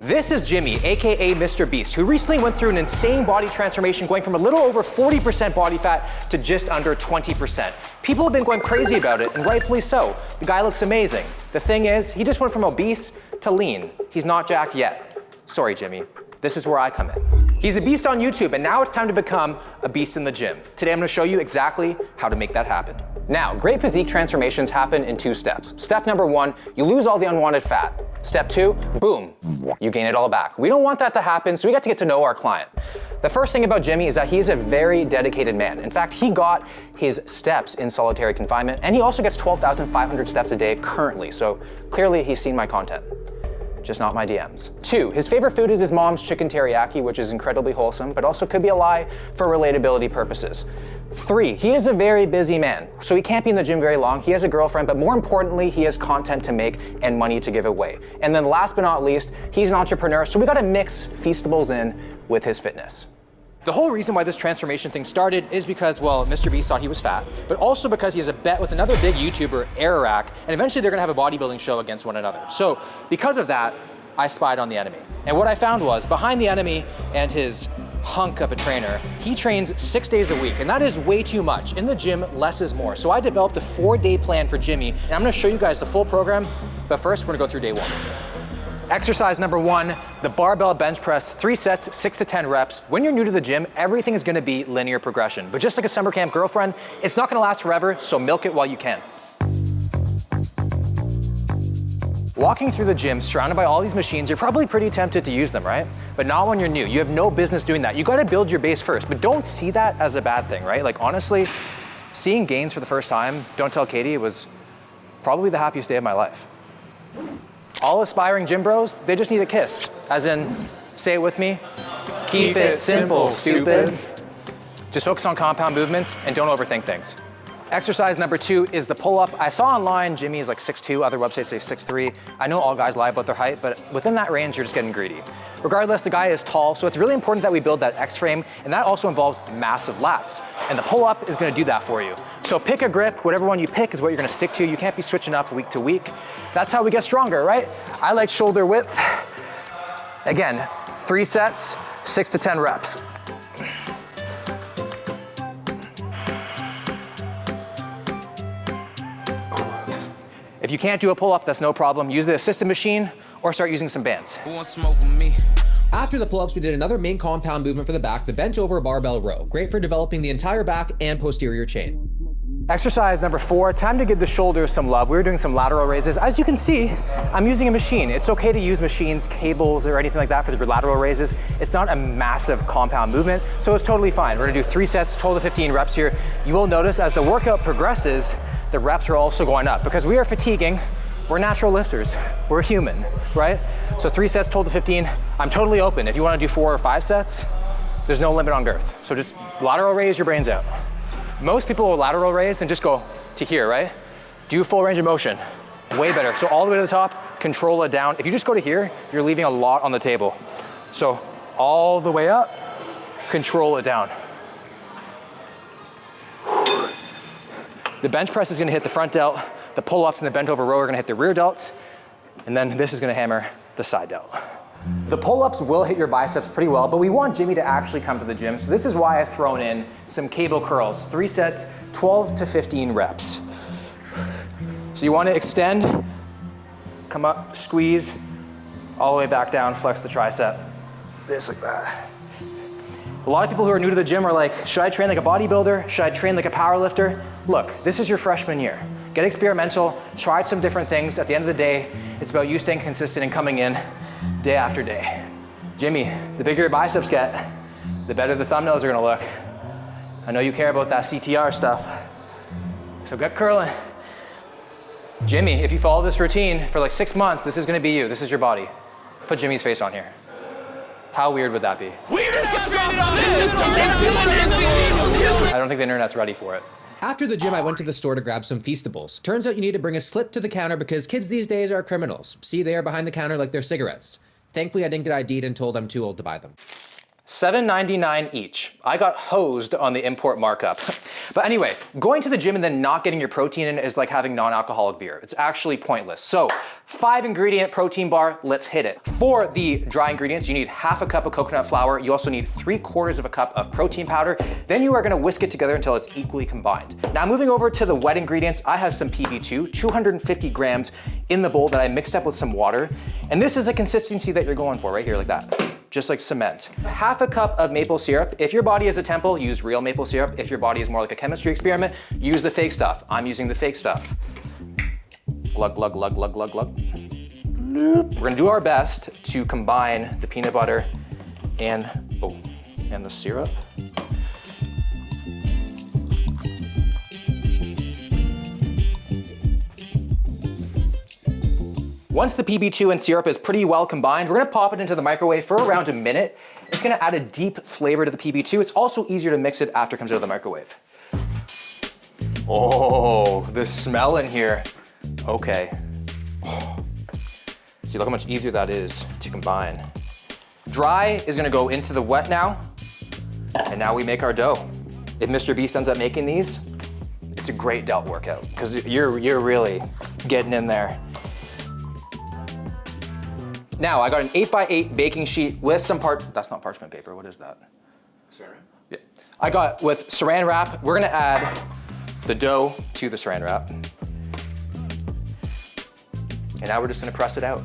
This is Jimmy, AKA MrBeast, who recently went through an insane body transformation going from a little over 40% body fat to just under 20%. People have been going crazy about it, and rightfully so. The guy looks amazing. The thing is, he just went from obese to lean. He's not jacked yet. Sorry, Jimmy. This is where I come in. He's a beast on YouTube, and now it's time to become a beast in the gym. Today I'm gonna show you exactly how to make that happen. Now, great physique transformations happen in 2 steps. Step number 1, you lose all the unwanted fat. Step 2, boom, you gain it all back. We don't want that to happen, so we got to get to know our client. The first thing about Jimmy is that he's a very dedicated man. In fact, he got his steps in solitary confinement, and he also gets 12,500 steps a day currently, so clearly he's seen my content. Just not my DMs. 2, his favorite food is his mom's chicken teriyaki, which is incredibly wholesome, but also could be a lie for relatability purposes. 3, he is a very busy man, so he can't be in the gym very long. He has a girlfriend, but more importantly, he has content to make and money to give away. And then last but not least, he's an entrepreneur, so we gotta mix Feastables in with his fitness. The whole reason why this transformation thing started is because, well, MrBeast thought he was fat, but also because he has a bet with another big YouTuber, Ararak, and eventually they're gonna have a bodybuilding show against one another. So because of that, I spied on the enemy. And what I found was, behind the enemy and his hunk of a trainer, he trains 6 days a week, and that is way too much. In the gym, less is more. So I developed a 4-day plan for Jimmy, and I'm gonna show you guys the full program, but first we're gonna go through day 1. Exercise number 1, the barbell bench press, 3 sets, 6 to 10 reps. When you're new to the gym, everything is gonna be linear progression. But just like a summer camp girlfriend, it's not gonna last forever, so milk it while you can. Walking through the gym, surrounded by all these machines, you're probably pretty tempted to use them, right? But not when you're new. You have no business doing that. You gotta build your base first, but don't see that as a bad thing, right? Like honestly, seeing gains for the first time, don't tell Katie, it was probably the happiest day of my life. All aspiring gym bros, they just need a kiss. As in, say it with me, keep it simple, stupid. Just focus on compound movements and don't overthink things. Exercise number 2 is the pull-up. I saw online Jimmy is like 6'2", other websites say 6'3". I know all guys lie about their height, but within that range, you're just getting greedy. Regardless, the guy is tall, so it's really important that we build that X-frame, and that also involves massive lats. And the pull-up is gonna do that for you. So pick a grip, whatever one you pick is what you're gonna stick to. You can't be switching up week to week. That's how we get stronger, right? I like shoulder width. Again, 3 sets, 6 to 10 reps. If you can't do a pull-up, that's no problem. Use the assisted machine or start using some bands. Who wants to smoke with me? After the pull-ups, we did another main compound movement for the back, the bench over barbell row. Great for developing the entire back and posterior chain. Exercise number 4, time to give the shoulders some love. We were doing some lateral raises. As you can see, I'm using a machine. It's okay to use machines, cables, or anything like that for the lateral raises. It's not a massive compound movement, so it's totally fine. We're gonna do 3 sets, total of 15 reps here. You will notice as the workout progresses, the reps are also going up because we are fatiguing. We're natural lifters. We're human, right? So 3 sets, total of 15. I'm totally open. If you wanna do 4 or 5 sets, there's no limit on girth. So just lateral raise your brains out. Most people will lateral raise and just go to here, right? Do full range of motion, way better. So all the way to the top, control it down. If you just go to here, you're leaving a lot on the table. So all the way up, control it down. The bench press is gonna hit the front delt, the pull-ups and the bent over row are gonna hit the rear delts, and then this is gonna hammer the side delt. The pull-ups will hit your biceps pretty well, but we want Jimmy to actually come to the gym, so this is why I've thrown in some cable curls. 3 sets, 12 to 15 reps. So you wanna extend, come up, squeeze, all the way back down, flex the tricep, just like that. A lot of people who are new to the gym are like, should I train like a bodybuilder? Should I train like a powerlifter? Look, this is your freshman year. Get experimental, try some different things. At the end of the day, it's about you staying consistent and coming in day after day. Jimmy, the bigger your biceps get, the better the thumbnails are gonna look. I know you care about that CTR stuff, so get curling. Jimmy, if you follow this routine for like 6 months, this is gonna be you, this is your body. Put Jimmy's face on here. How weird would that be? We just get started on this. I don't think the internet's ready for it. After the gym, I went to the store to grab some Feastables. Turns out you need to bring a slip to the counter because kids these days are criminals. See, they are behind the counter like they're cigarettes. Thankfully, I didn't get ID'd and told I'm too old to buy them. $7.99 each. I got hosed on the import markup. But anyway, going to the gym and then not getting your protein in is like having non-alcoholic beer. It's actually pointless. So 5-ingredient protein bar, let's hit it. For the dry ingredients, you need half a cup of coconut flour. You also need 3/4 of a cup of protein powder. Then you are gonna whisk it together until it's equally combined. Now moving over to the wet ingredients, I have some PB2, 250 grams in the bowl that I mixed up with some water. And this is a consistency that you're going for right here like that. Just like cement. Half a cup of maple syrup. If your body is a temple, use real maple syrup. If your body is more like a chemistry experiment, use the fake stuff. I'm using the fake stuff. Glug, glug, glug, glug, glug, glug. We're gonna do our best to combine the peanut butter and the syrup. Once the PB2 and syrup is pretty well combined, we're gonna pop it into the microwave for around a minute. It's gonna add a deep flavor to the PB2. It's also easier to mix it after it comes out of the microwave. Oh, the smell in here. Okay. Oh. See, look how much easier that is to combine. Dry is gonna go into the wet now, and now we make our dough. If MrBeast ends up making these, it's a great delt workout, because you're really getting in there. Now, I got an 8x8 baking sheet with some that's not parchment paper, what is that? Saran wrap? Yeah. I got with saran wrap, we're gonna add the dough to the saran wrap. And now we're just gonna press it out.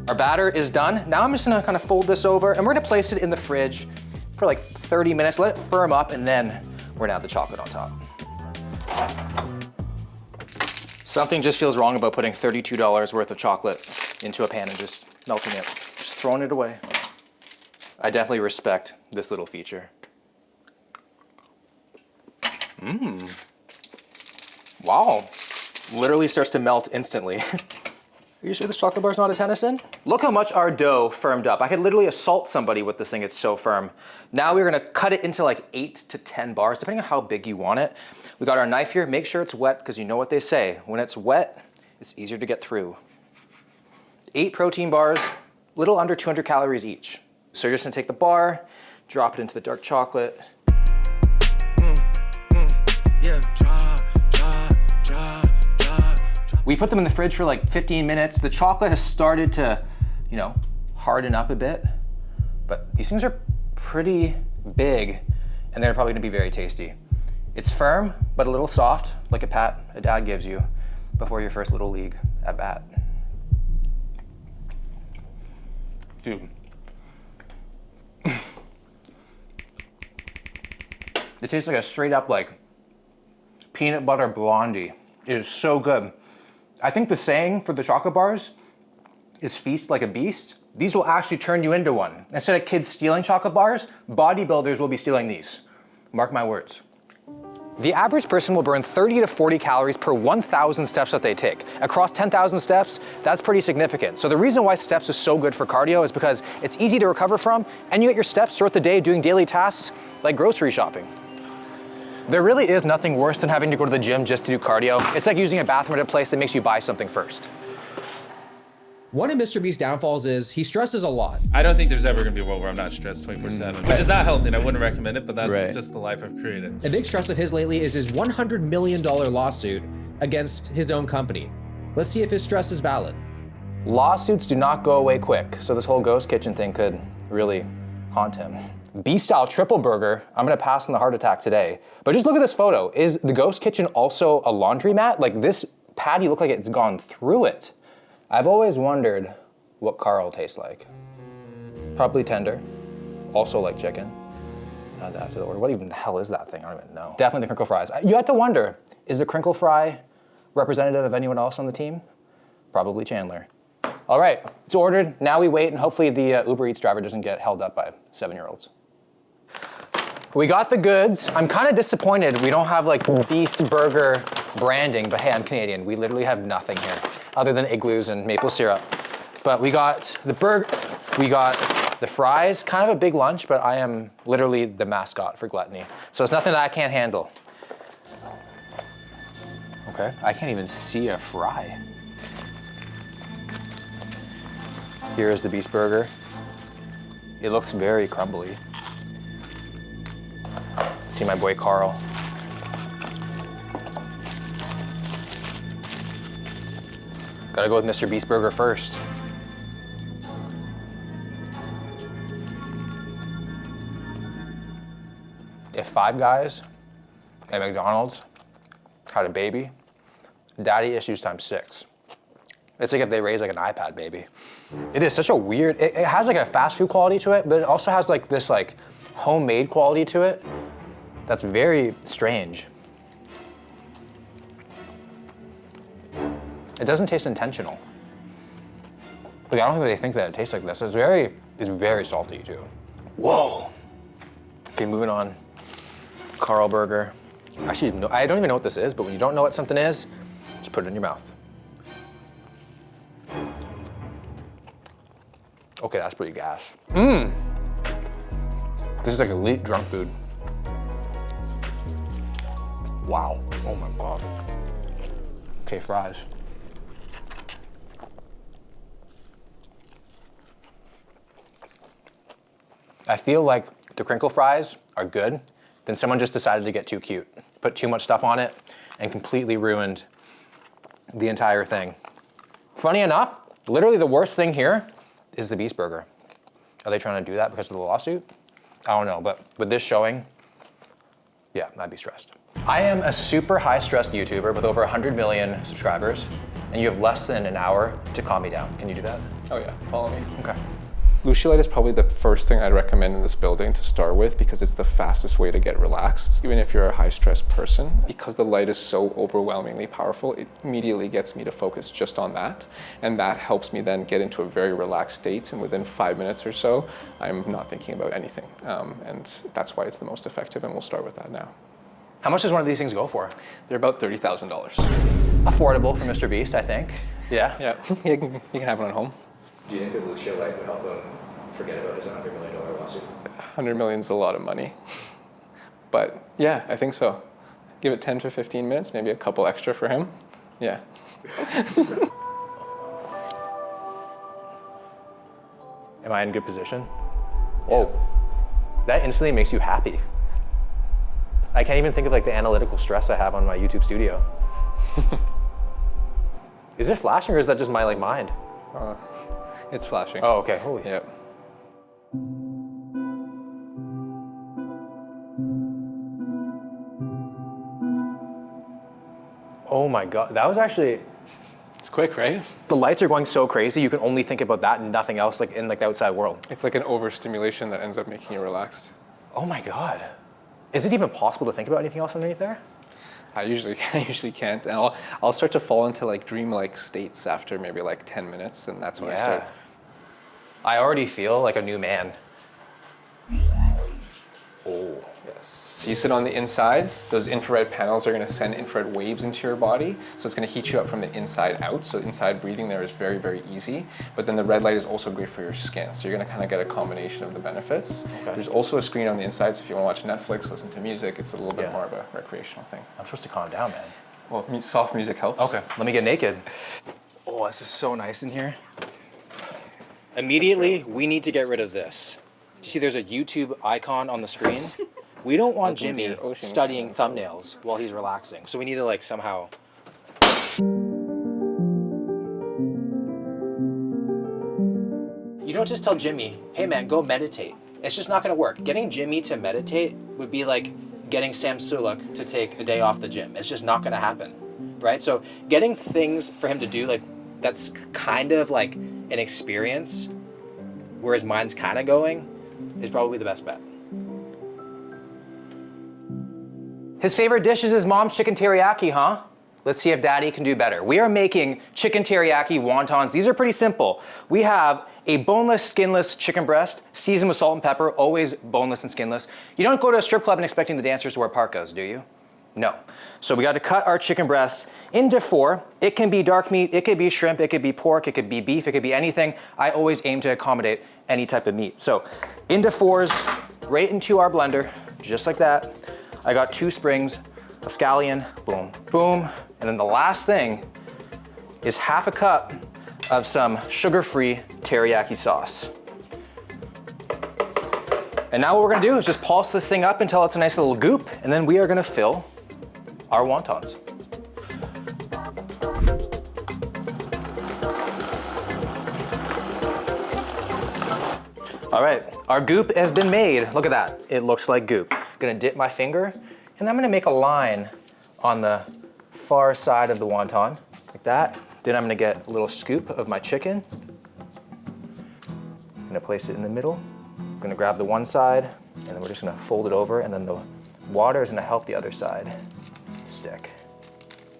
Our batter is done. Now I'm just gonna kind of fold this over and we're gonna place it in the fridge for like 30 minutes, let it firm up, and then we're gonna add the chocolate on top. Something just feels wrong about putting $32 worth of chocolate into a pan and just melting it, just throwing it away. I definitely respect this little feature. Wow, literally starts to melt instantly. Are you sure this chocolate bar is not a Tennyson? Look how much our dough firmed up. I could literally assault somebody with this thing, it's so firm. Now we're gonna cut it into like 8 to 10 bars, depending on how big you want it. We got our knife here, make sure it's wet, because you know what they say, when it's wet, it's easier to get through. 8 protein bars, little under 200 calories each. So you're just gonna take the bar, drop it into the dark chocolate. Yeah, We put them in the fridge for like 15 minutes. The chocolate has started to, you know, harden up a bit, but these things are pretty big and they're probably gonna be very tasty. It's firm, but a little soft, like a pat a dad gives you before your first little league at bat. Dude. It tastes like a straight up like peanut butter blondie. It is so good. I think the saying for the chocolate bars is feast like a beast. These will actually turn you into one. Instead of kids stealing chocolate bars, bodybuilders will be stealing these. Mark my words. The average person will burn 30 to 40 calories per 1,000 steps that they take. Across 10,000 steps, that's pretty significant. So the reason why steps is so good for cardio is because it's easy to recover from, and you get your steps throughout the day doing daily tasks like grocery shopping. There really is nothing worse than having to go to the gym just to do cardio. It's like using a bathroom at a place that makes you buy something first. One of MrBeast's downfalls is he stresses a lot. I don't think there's ever gonna be a world where I'm not stressed 24/7, which is not healthy and I wouldn't recommend it, but that's just the life I've created. A big stress of his lately is his $100 million lawsuit against his own company. Let's see if his stress is valid. Lawsuits do not go away quick, so this whole ghost kitchen thing could really haunt him. Beast-style triple burger, I'm gonna pass on the heart attack today. But just look at this photo. Is the ghost kitchen also a laundromat? Like this patty looked like it's gone through it. I've always wondered what Carl tastes like. Probably tender, also like chicken. Add that to the order. What even the hell is that thing? I don't even know. Definitely the crinkle fries. You have to wonder, is the crinkle fry representative of anyone else on the team? Probably Chandler. All right, it's ordered. Now we wait and hopefully the Uber Eats driver doesn't get held up by 7-year-olds. We got the goods. I'm kind of disappointed we don't have like Beast Burger branding, but hey, I'm Canadian. We literally have nothing here other than igloos and maple syrup. But we got the burger, we got the fries, kind of a big lunch, but I am literally the mascot for gluttony. So it's nothing that I can't handle. Okay, I can't even see a fry. Here is the Beast Burger. It looks very crumbly. See my boy Carl. Gotta go with MrBeast Burger first. If Five Guys and McDonald's had a baby, daddy issues ×6. It's like if they raise like an iPad baby. It is such a weird, it has like a fast food quality to it, but it also has like this like homemade quality to it that's very strange. It doesn't taste intentional. Like, I don't think they think that it tastes like this. It's very salty too. Whoa. Okay, moving on. Carl Burger. Actually, no, I don't even know what this is, but when you don't know what something is, just put it in your mouth. Okay, that's pretty gas. This is like elite drunk food. Wow, oh my God. Okay, fries. I feel like the crinkle fries are good, then someone just decided to get too cute, put too much stuff on it, and completely ruined the entire thing. Funny enough, literally the worst thing here is the Beast Burger. Are they trying to do that because of the lawsuit? I don't know, but with this showing, yeah, I'd be stressed. I am a super high stressed YouTuber with over 100 million subscribers, and you have less than an hour to calm me down. Can you do that? Oh yeah, follow me. Okay. Lucia light is probably the first thing I'd recommend in this building to start with because it's the fastest way to get relaxed, even if you're a high stress person. Because the light is so overwhelmingly powerful, it immediately gets me to focus just on that. And that helps me then get into a very relaxed state. And within 5 minutes or so, I'm not thinking about anything. And that's why it's the most effective. And we'll start with that now. How much does one of these things go for? They're about $30,000. Affordable for MrBeast, I think. Yeah? Yeah, you can have one at home. Do you think that Lucia Light would help him forget about his $100 million lawsuit? 100 million is a lot of money. But yeah, I think so. Give it 10 to 15 minutes, maybe a couple extra for him. Yeah. Am I in good position? Whoa. That instantly makes you happy. I can't even think of like the analytical stress I have on my YouTube studio. Is it flashing or is that just my like mind? It's flashing. Oh, okay. Holy. Yep. Oh my God. That was actually, It's quick, right? the lights are going so crazy, you can only think about that and nothing else like in like the outside world. It's like an overstimulation that ends up making you relaxed. Oh my God. Is it even possible to think about anything else underneath there? I usually can't, and I'll start to fall into like dream-like states after maybe like 10 minutes, and that's when I start. I already feel like a new man. Oh. Yes. So you sit on the inside, those infrared panels are gonna send infrared waves into your body, so it's gonna heat you up from the inside out, so inside breathing there is very, very easy, but then the red light is also great for your skin, so you're gonna kind of get a combination of the benefits. Okay. There's also a screen on the inside, so if you wanna watch Netflix, listen to music, it's a little bit more of a recreational thing. I'm supposed to calm down, man. Well, soft music helps. Okay, let me get naked. Oh, this is so nice in here. Immediately, we need to get rid of this. Do you see there's a YouTube icon on the screen? We don't want Jimmy studying thumbnails while he's relaxing. So we need to like somehow. You don't just tell Jimmy, hey man, go meditate. It's just not gonna work. Getting Jimmy to meditate would be like getting Sam Sulek to take a day off the gym. It's just not gonna happen, right? So getting things for him to do like that's kind of like an experience where his mind's kind of going is probably the best bet. His favorite dish is his mom's chicken teriyaki, huh? Let's see if daddy can do better. We are making chicken teriyaki wontons. These are pretty simple. We have a boneless, skinless chicken breast, seasoned with salt and pepper, always boneless and skinless. You don't go to a strip club and expecting the dancers to wear parkas, do you? No. So we got to cut our chicken breast into 4. It can be dark meat, it could be shrimp, it could be pork, it could be beef, it could be anything. I always aim to accommodate any type of meat. So into 4s, right into our blender, just like that. I got 2 springs, a scallion, boom, boom. And then the last thing is half a cup of some sugar-free teriyaki sauce. And now what we're gonna do is just pulse this thing up until it's a nice little goop, and then we are gonna fill our wontons. All right, our goop has been made. Look at that, it looks like goop. Gonna dip my finger, and I'm gonna make a line on the far side of the wonton, like that. Then I'm gonna get a little scoop of my chicken. I'm gonna place it in the middle. I'm gonna grab the one side, and then we're just gonna fold it over, and then the water is gonna help the other side stick.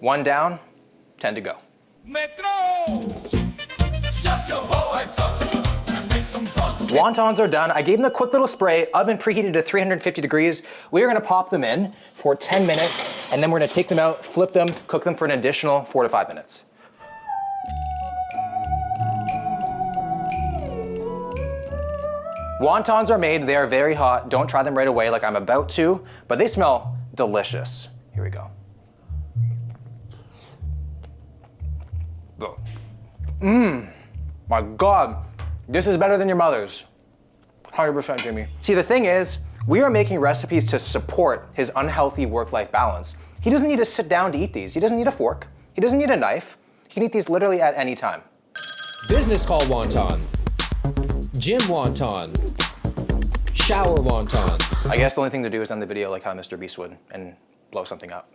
1 down, 10 to go. Wontons are done. I gave them a quick little spray, oven preheated to 350 degrees. We are gonna pop them in for 10 minutes, and then we're gonna take them out, flip them, cook them for an additional 4 to 5 minutes. Wontons are made, they are very hot. Don't try them right away like I'm about to, but they smell delicious. Here we go. My God, this is better than your mother's. 100% Jimmy. See, the thing is, we are making recipes to support his unhealthy work-life balance. He doesn't need to sit down to eat these. He doesn't need a fork. He doesn't need a knife. He can eat these literally at any time. Business call wonton. Gym wonton. Shower wonton. I guess the only thing to do is end the video like how MrBeast would and blow something up.